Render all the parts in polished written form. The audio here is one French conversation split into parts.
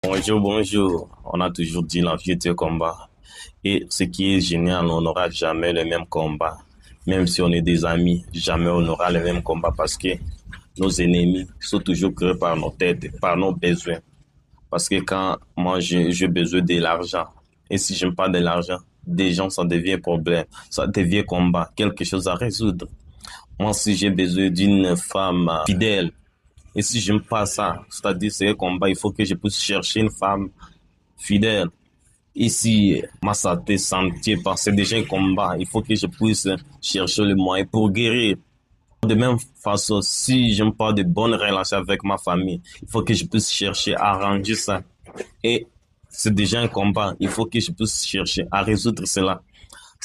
Bonjour, bonjour. On a toujours dit la vie est un combat. Et ce qui est génial, on n'aura jamais le même combat. Même si on est des amis, jamais on n'aura le même combat parce que nos ennemis sont toujours créés par nos têtes, par nos besoins. Parce que quand moi j'ai besoin de l'argent, et si je n'ai pas de l'argent, des gens, ça devient problème, ça devient combat, quelque chose à résoudre. Moi, si j'ai besoin d'une femme fidèle, et si je n'aime pas ça, c'est-à-dire c'est un combat, il faut que je puisse chercher une femme fidèle. Et si ma santé santé parce que c'est déjà un combat, il faut que je puisse chercher le moyen pour guérir. De même façon, si je n'ai pas de bonnes relations avec ma famille, il faut que je puisse chercher à arranger ça. Et c'est déjà un combat, il faut que je puisse chercher à résoudre cela.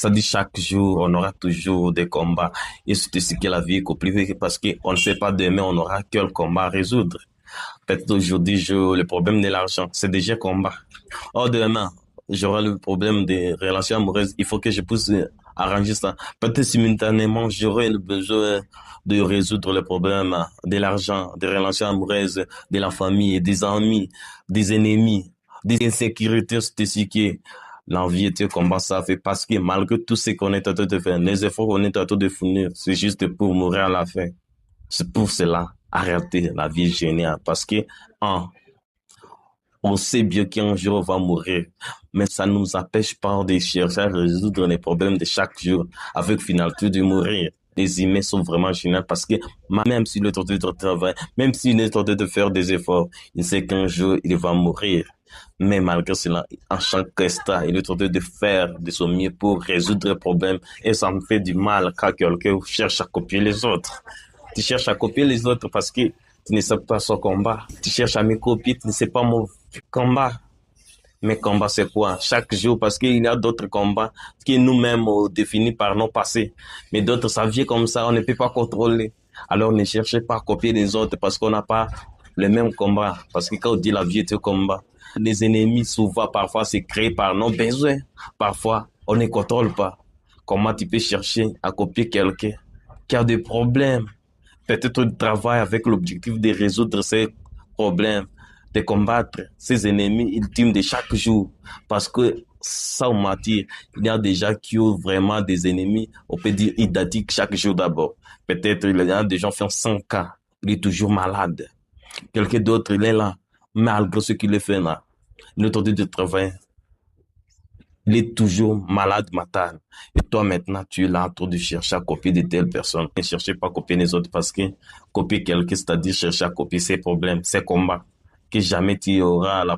Ça dit chaque jour, on aura toujours des combats. Et c'est ce que la vie est compliquée parce qu'on ne sait pas demain, on aura quel combat à résoudre. Peut-être aujourd'hui, le problème de l'argent, c'est déjà un combat. Or, demain, j'aurai le problème des relations amoureuses. Il faut que je puisse arranger ça. Peut-être simultanément, j'aurai le besoin de résoudre le problème de l'argent, des relations amoureuses, de la famille, des amis, des ennemis, des insécurités psychiques. L'envie est un combat, ça fait parce que malgré tout ce qu'on est en train de faire, les efforts qu'on est en train de fournir, c'est juste pour mourir à la fin. C'est pour cela, arrêter la vie est géniale parce que, un, on sait bien qu'un jour on va mourir, mais ça ne nous empêche pas de chercher à résoudre les problèmes de chaque jour avec finalité de mourir. Les humains sont vraiment géniaux parce que même s'il est tenté de travailler, même s'il est tenté de faire des efforts, il sait qu'un jour il va mourir. Mais malgré cela, en chaque instant, il est tenté de faire de son mieux pour résoudre le problème et ça me fait du mal quand quelqu'un cherche à copier les autres. Tu cherches à copier les autres parce que tu ne sais pas son combat. Tu cherches à me copier, tu ne sais pas mon combat. Mes combats, c'est quoi? Chaque jour, parce qu'il y a d'autres combats que nous-mêmes définis par nos passés. Mais d'autres, ça vient comme ça, on ne peut pas contrôler. Alors ne cherchez pas à copier les autres parce qu'on n'a pas le même combat. Parce que quand on dit la vie est un combat, les ennemis, souvent, parfois, c'est créé par nos besoins. Parfois, on ne contrôle pas. Comment tu peux chercher à copier quelqu'un qui a des problèmes? Peut-être tu travailles avec l'objectif de résoudre ces problèmes, de combattre ces ennemis ultimes de chaque jour. Parce que, sans mentir, il y a des gens qui ont vraiment des ennemis, on peut dire identiques chaque jour d'abord. Peut-être il y a des gens qui font 100 ans, il est toujours malade. Quelqu'un d'autre, il est là, malgré ce qu'il fait là. Il est en train de travailler. Il est toujours malade mental. Et toi, maintenant, tu es là en train de chercher à copier de telles personnes. Ne cherchez pas à copier les autres parce que copier quelqu'un, c'est-à-dire chercher à copier ses problèmes, ses combats, que jamais tu auras la